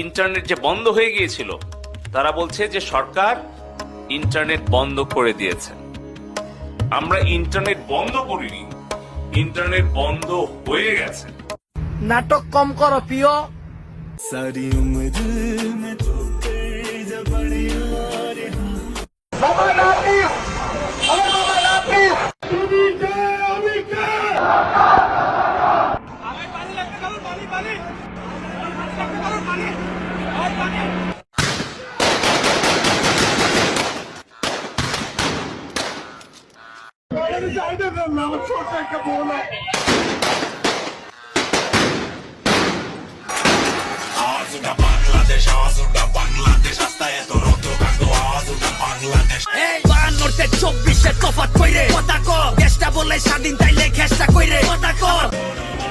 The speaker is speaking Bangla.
ইন্টারনেট যে বন্ধ হয়ে গিয়েছিল, তারা বলছে যে সরকার ইন্টারনেট বন্ধ করে দিয়েছে। আমরা ইন্টারনেট বন্ধ করিনি, ইন্টারনেট বন্ধ হয়ে গেছে। নাটক কম করো প্রিয়। सारी उम्र में तो तेज बड़ी এই 52 তে 24 তফাৎ কইরে কথা কো দেশটা বলে স্বাধীন তাইলে খেসটা কইরে কথা কো